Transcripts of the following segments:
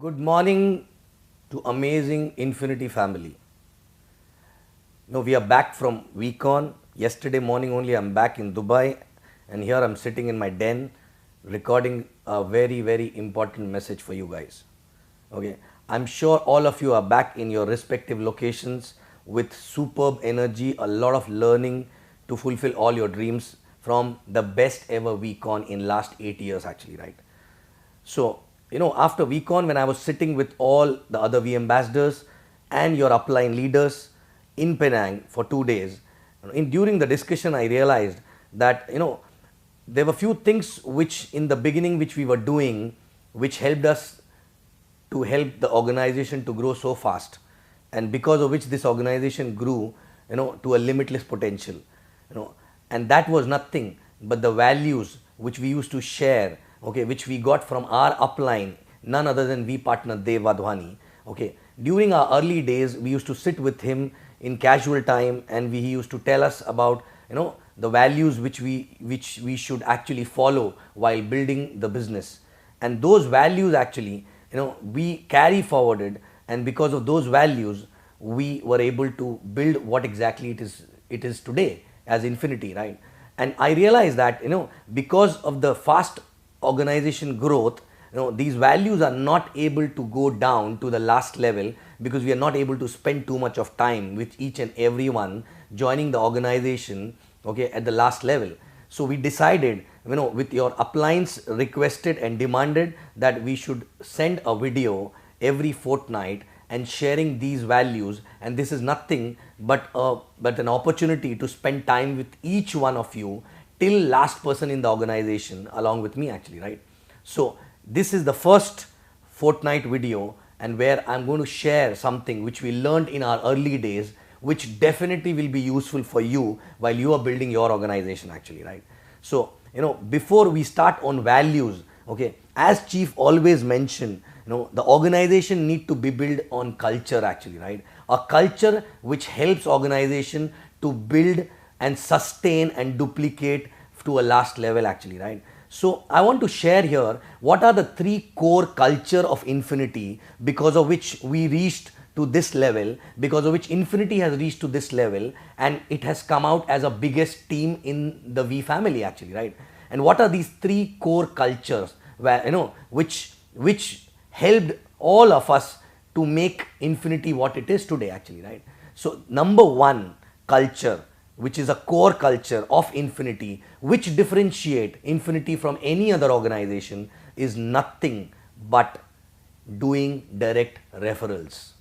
Good morning to amazing Infinity family. Now we are back from week on. Yesterday morning only I'm back in Dubai, and here I'm sitting in my den recording a very important message for you guys. Okay, I'm sure all of you are back in your respective locations with superb energy, a lot of learning to fulfill all your dreams from the best ever week on in last 8 years actually, right? So, after VCon, when I was sitting with all the other V ambassadors and your upline leaders in Penang for 2 days, during the discussion, I realized that, there were few things which in the beginning which we were doing, which helped us to help the organization to grow so fast, and because of which this organization grew, to a limitless potential, and that was nothing but the values which we used to share, okay, which we got from our upline, none other than V partner Dev Wadhwani. Okay, during our early days, we used to sit with him in casual time, and he used to tell us about the values which we should actually follow while building the business, and those values actually we carry forwarded, and because of those values we were able to build what exactly it is today as Infinity, right? And I realized that because of the fast organization growth, these values are not able to go down to the last level, because we are not able to spend too much of time with each and everyone joining the organization, okay, at the last level. So we decided, with your uplines requested and demanded, that we should send a video every fortnight and sharing these values, and this is nothing but an opportunity to spend time with each one of you till last person in the organization along with me actually, right? So this is the first fortnight video, and where I'm going to share something which we learned in our early days, which definitely will be useful for you while you are building your organization actually, right? So before we start on values, okay, as chief always mentioned, the organization need to be built on culture actually, right? A culture which helps organization to build and sustain and duplicate to a last level actually, right? So I want to share here what are the 3 core culture of Infinity, because of which we reached to this level, because of which Infinity has reached to this level, and it has come out as a biggest team in the V family actually, right? And what are these 3 core cultures where which helped all of us to make Infinity what it is today actually, right? So number 1 culture, which is a core culture of Infinity, which differentiate Infinity from any other organization, is nothing but doing direct referrals,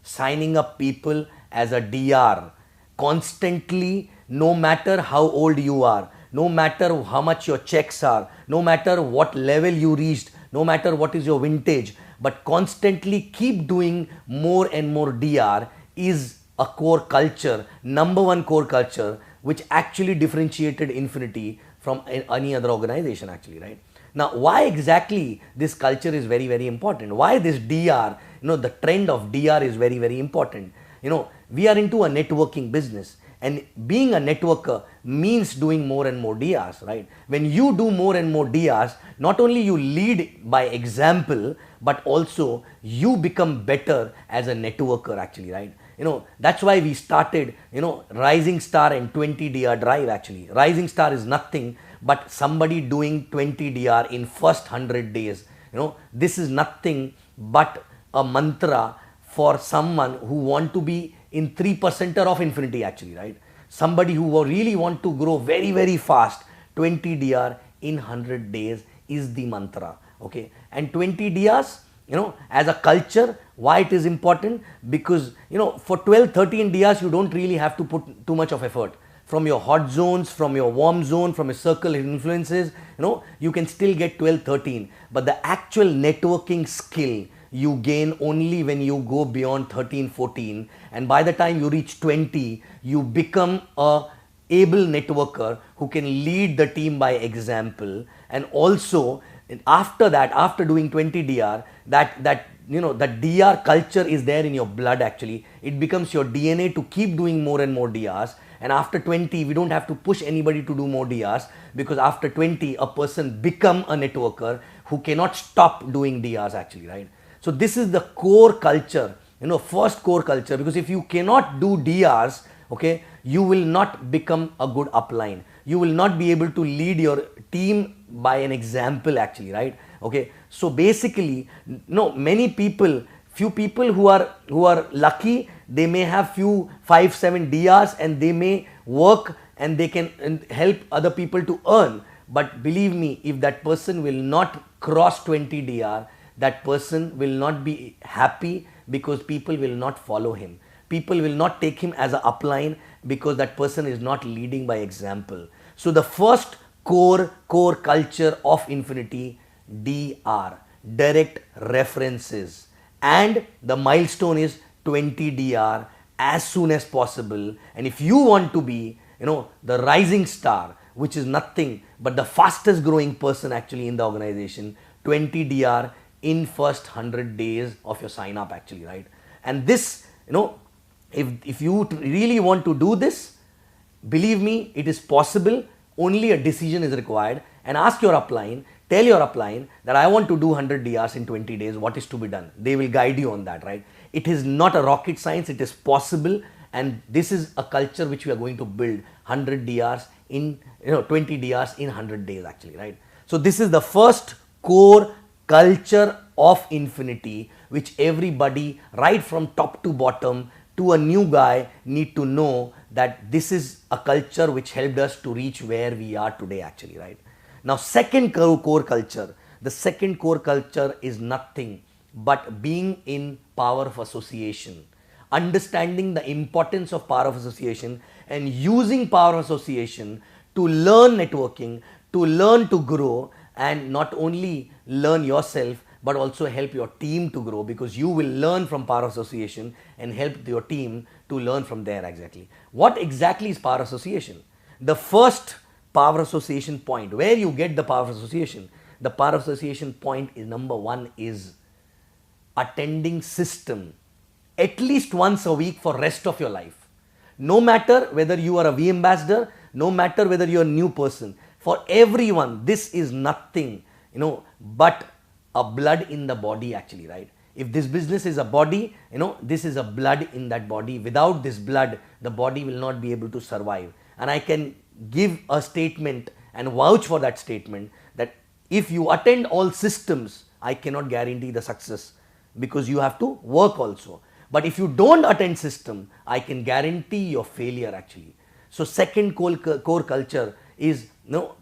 signing up people as a DR constantly, no matter how old you are, no matter how much your checks are, no matter what level you reached, no matter what is your vintage, but constantly keep doing more and more DR is a core culture, number 1 core culture, which actually differentiated Infinity from any other organization actually, right? Now, why exactly this culture is very important? Why this DR, the trend of DR is very important. We are into a networking business, and being a networker means doing more and more DRs, right? When you do more and more DRs, not only you lead by example, but also you become better as a networker actually, right? That's why we started, Rising Star and 20 DR drive actually. Rising Star is nothing but somebody doing 20 DR in first 100 days. This is nothing but a mantra for someone who want to be in 3%er of Infinity actually, right? Somebody who really want to grow very fast, 20 DR in 100 days is the mantra, okay? And 20 DRs, as a culture, why it is important? Because for 12-13 DRs you don't really have to put too much of effort. From your hot zones, from your warm zone, from your circle influences, you can still get 12-13, but the actual networking skill you gain only when you go beyond 13-14, and by the time you reach 20 you become a able networker who can lead the team by example. And also after that, after doing 20 DR, that DR culture is there in your blood actually. It becomes your DNA to keep doing more and more DRs, and after 20 we don't have to push anybody to do more DRs, because after 20 a person become a networker who cannot stop doing DRs actually, right? So this is the core culture, first core culture, because if you cannot do DRs, okay, you will not become a good upline. You will not be able to lead your team by an example actually, right? Okay, so basically, many people, few people who are lucky, they may have few 5-7 DRs and they may work and they can help other people to earn. But believe me, if that person will not cross 20 DR, that person will not be happy, because people will not follow him. People will not take him as an upline, because that person is not leading by example. So the first core culture of Infinity, DR, direct references, and the milestone is 20 DR as soon as possible. And if you want to be, the rising star, which is nothing but the fastest growing person actually in the organization, 20 DR in first 100 days of your sign up actually, right? And this, if you really want to do this, believe me, it is possible. Only a decision is required, and ask your upline, tell your upline that I want to do 100 DRs in 20 days, what is to be done? They will guide you on that, right? It is not a rocket science, it is possible, and this is a culture which we are going to build, 100 DRs in, 20 DRs in 100 days actually, right? So this is the first core culture of Infinity, which everybody right from top to bottom to a new guy need to know, that this is a culture which helped us to reach where we are today actually, right? Now second core culture, the second core culture is nothing but being in power of association, understanding the importance of power of association and using power of association to learn networking, to learn to grow, and not only learn yourself but also help your team to grow, because you will learn from power association and help your team to learn from there exactly. What exactly is power association? The first power association point, where you get the power association, the power association point is number one is attending system at least once a week for rest of your life. No matter whether you are a V ambassador, no matter whether you are a new person, for everyone this is nothing, but a blood in the body actually, right? If this business is a body, this is a blood in that body. Without this blood, the body will not be able to survive. And I can give a statement and vouch for that statement, that if you attend all systems, I cannot guarantee the success, because you have to work also. But if you don't attend system, I can guarantee your failure actually. So second core culture is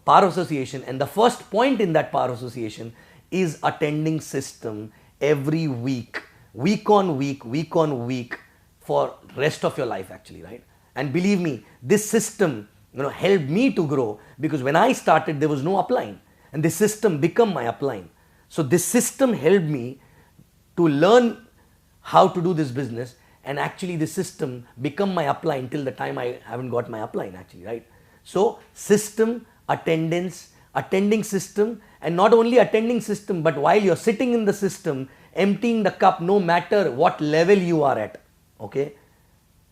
power association, and the first point in that power association is attending system every week, week on week for rest of your life actually, right? And believe me, this system helped me to grow, because when I started there was no upline, and this system become my upline. So this system helped me to learn how to do this business, and actually this system become my upline till the time I haven't got my upline actually, right? So system, attendance, attending system, and not only attending system, but while you're sitting in the system, emptying the cup, no matter what level you are at, okay?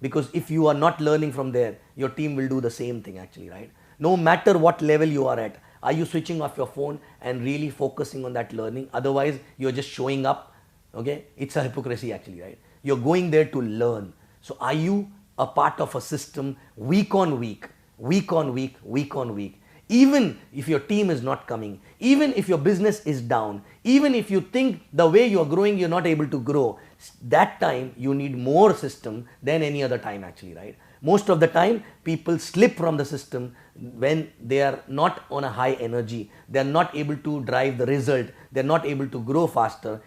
Because if you are not learning from there, your team will do the same thing actually, right? No matter what level you are at, are you switching off your phone and really focusing on that learning? Otherwise, you're just showing up, okay? It's a hypocrisy actually, right? You're going there to learn. So are you a part of a system week on week, week on week, week on week? Even if your team is not coming, even if your business is down, even if you think the way you are growing, you're not able to grow, that time you need more system than any other time actually, right? Most of the time people slip from the system when they are not on a high energy, they are not able to drive the result, they are not able to grow faster.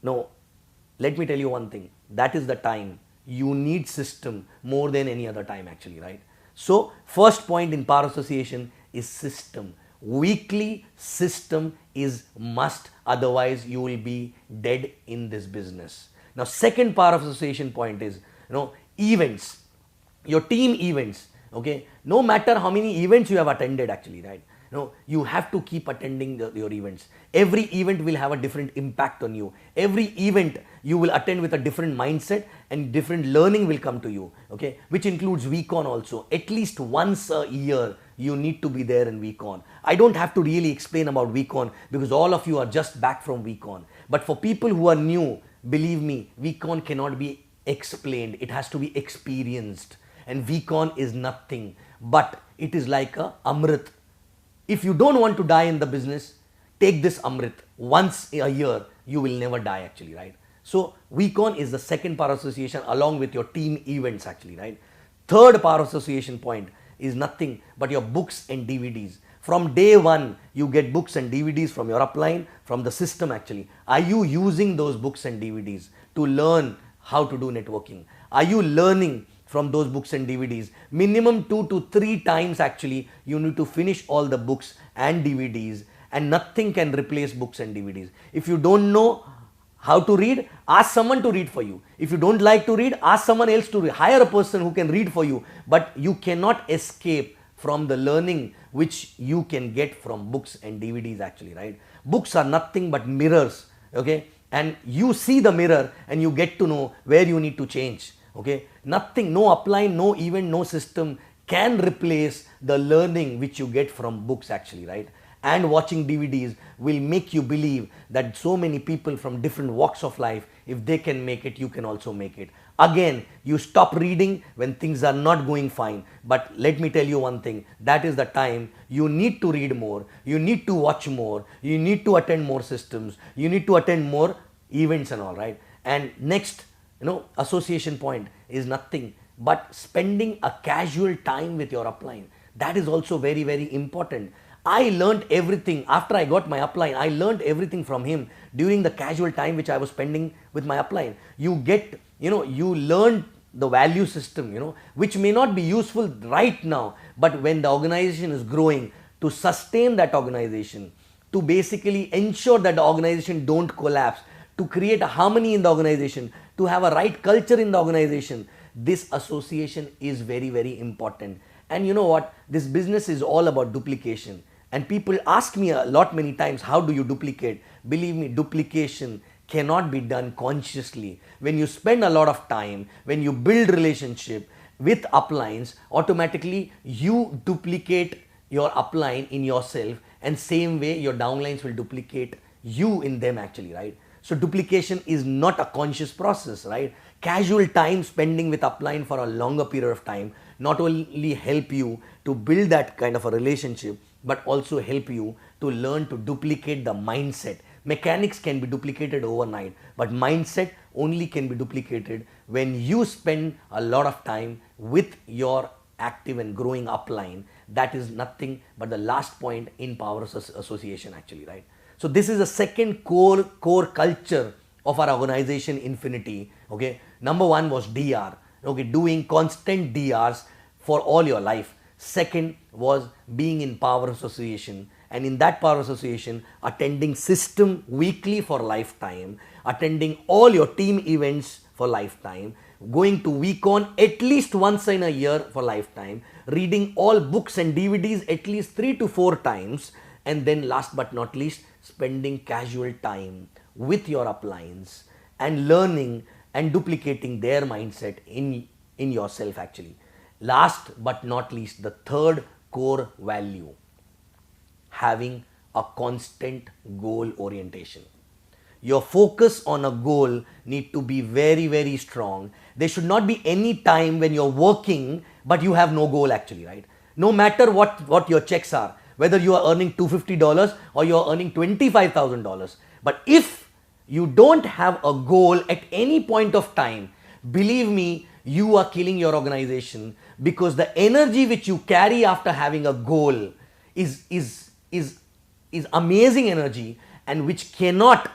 No, let me tell you one thing, that is the time you need system more than any other time actually, right? So first point in power association is system. Weekly system is must, otherwise you will be dead in this business. Now second power of association point is events, your team events, okay? No matter how many events you have attended actually, right? You have to keep attending your events. Every event will have a different impact on you. Every event you will attend with a different mindset, and different learning will come to you, okay? Which includes weekon also. At least once a year you need to be there in weekon. I don't have to really explain about weekon, because all of you are just back from weekon. But for people who are new, believe me, VCon cannot be explained. It has to be experienced. And VCon is nothing but it is like a Amrit. If you don't want to die in the business, take this Amrit once a year, you will never die actually, right? So VCon is the second power association along with your team events actually, right? Third power association point is nothing but your books and DVDs. From day one, you get books and DVDs from your upline, from the system actually. Are you using those books and DVDs to learn how to do networking? Are you learning from those books and DVDs? Minimum 2 to 3 times actually, you need to finish all the books and DVDs, and nothing can replace books and DVDs. If you don't know how to read, ask someone to read for you. If you don't like to read, ask someone else to read. Hire a person who can read for you, but you cannot escape from the learning which you can get from books and DVDs actually, right? Books are nothing but mirrors, okay? And you see the mirror and you get to know where you need to change, okay? Nothing, no upline, no event, no system can replace the learning which you get from books actually, right? And watching DVDs will make you believe that so many people from different walks of life, if they can make it, you can also make it. Again, you stop reading when things are not going fine. But let me tell you one thing, that is the time you need to read more, you need to watch more, you need to attend more systems, you need to attend more events and all, right? And next, association point is nothing but spending a casual time with your upline. That is also very, very important. I learned everything after I got my upline. I learned everything from him during the casual time which I was spending with my upline. You get, you learn the value system, which may not be useful right now, but when the organization is growing, to sustain that organization, to basically ensure that the organization don't collapse, to create a harmony in the organization, to have a right culture in the organization, this association is very, very important. And you know what? This business is all about duplication. And people ask me a lot many times, how do you duplicate? Believe me, duplication cannot be done consciously. When you spend a lot of time, when you build relationship with uplines, automatically you duplicate your upline in yourself, and same way your downlines will duplicate you in them actually, right? So duplication is not a conscious process, right? Casual time spending with upline for a longer period of time not only help you to build that kind of a relationship, but also help you to learn to duplicate the mindset. Mechanics can be duplicated overnight, but mindset only can be duplicated when you spend a lot of time with your active and growing upline. That is nothing but the last point in power association actually, right? So this is the second core culture of our organization Infinity, okay? Number one was DR, okay, doing constant DRs for all your life. Second was being in power association, and in that power association, attending system weekly for lifetime, attending all your team events for lifetime, going to VCon at least once in a year for lifetime, reading all books and DVDs at least 3 to 4 times, and then last but not least, spending casual time with your uplines and learning and duplicating their mindset in yourself actually. Last but not least, the third core value, having a constant goal orientation. Your focus on a goal need to be very, very strong. There should not be any time when you're working but you have no goal actually, right? No matter what your checks are, whether you are earning $250 or you are earning $25,000. But if you don't have a goal at any point of time, believe me, you are killing your organization, because the energy which you carry after having a goal is amazing energy, and which cannot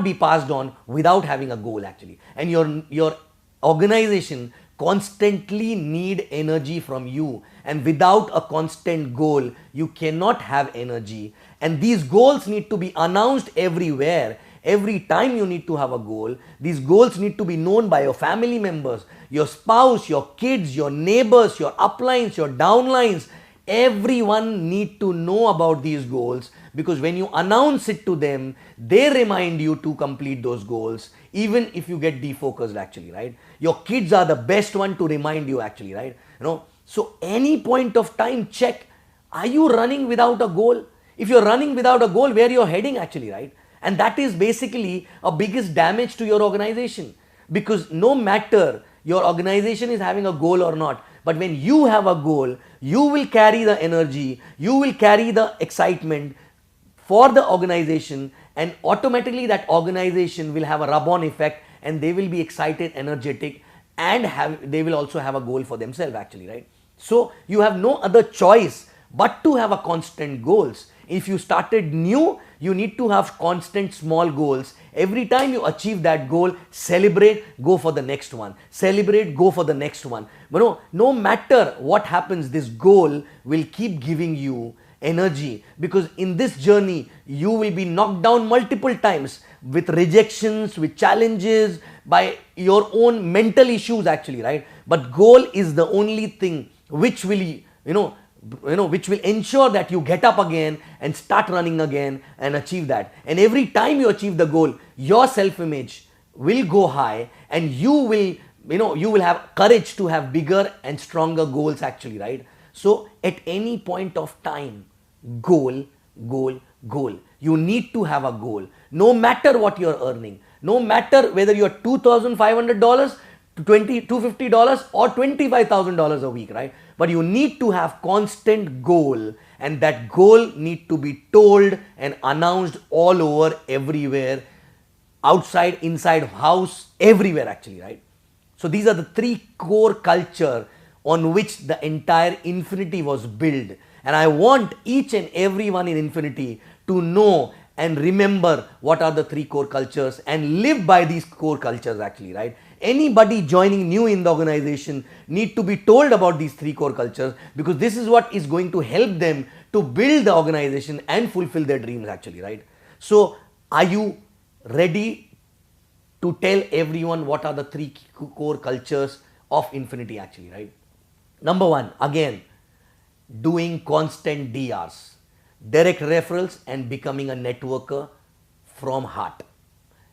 be passed on without having a goal actually. And your organization constantly need energy from you, and without a constant goal you cannot have energy. And these goals need to be announced everywhere. Every time you need to have a goal. These goals need to be known by your family members, your spouse, your kids, your neighbors, your uplines, your downlines. Everyone need to know about these goals, because when you announce it to them, they remind you to complete those goals, even if you get defocused actually, right? Your kids are the best one to remind you actually, right? So any point of time, check, are you running without a goal? If you're running without a goal, where you're heading actually, right? And that is basically a biggest damage to your organization, because no matter your organization is having a goal or not, but when you have a goal, you will carry the energy, you will carry the excitement for the organization, and automatically that organization will have a rub-on effect, and they will be excited, energetic, and they will also have a goal for themselves actually, right? So you have no other choice but to have a constant goals. If you started new, you need to have constant small goals. Every time you achieve that goal, celebrate, go for the next one. Celebrate, go for the next one. But no matter what happens, this goal will keep giving you energy, because in this journey you will be knocked down multiple times with rejections, with challenges, by your own mental issues actually, right? But goal is the only thing which will which will ensure that you get up again and start running again and achieve that. And every time you achieve the goal, your self-image will go high, and you will have courage to have bigger and stronger goals actually, right? So at any point of time, goal. You need to have a goal. No matter what you're earning, no matter whether you're $2,500 to $250 or $25,000 a week, right? But you need to have constant goal, and that goal need to be told and announced all over, everywhere, outside, inside house, everywhere actually, right? So these are the three core culture on which the entire Infinity was built. And I want each and everyone in Infinity to know and remember what are the three core cultures and live by these core cultures actually, right? Anybody joining new in the organization need to be told about these three core cultures, because this is what is going to help them to build the organization and fulfill their dreams actually, right? So are you ready to tell everyone what are the three core cultures of Infinity actually, right? Number one, again, doing constant DRs, direct referrals, and becoming a networker from heart.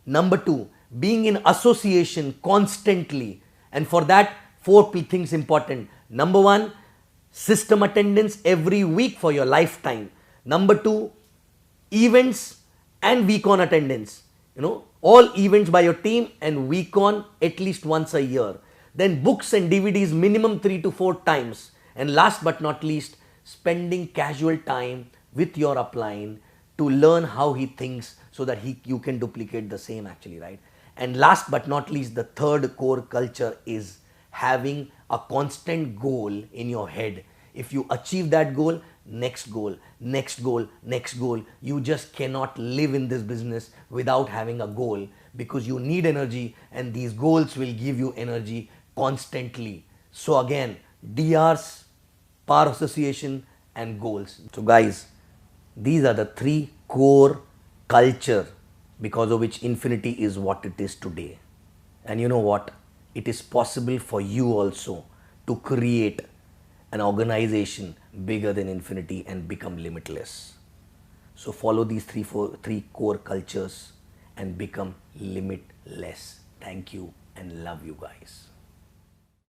Number two, being in association constantly, and for that, four things important. Number one, system attendance every week for your lifetime. Number two, events and week on attendance. All events by your team, and week on at least once a year. Then books and DVDs minimum 3 to 4 times. And last but not least, spending casual time with your upline to learn how he thinks, so that you can duplicate the same actually, right? And last but not least, the third core culture is having a constant goal in your head. If you achieve that goal, next goal, next goal, next goal. You just cannot live in this business without having a goal, because you need energy, and these goals will give you energy constantly. So again, DRs, power association, and goals. So guys, these are the three core culture because of which Infinity is what it is today. And you know what? It is possible for you also to create an organization bigger than Infinity and become limitless. So follow these three core cultures and become limitless. Thank you and love you guys.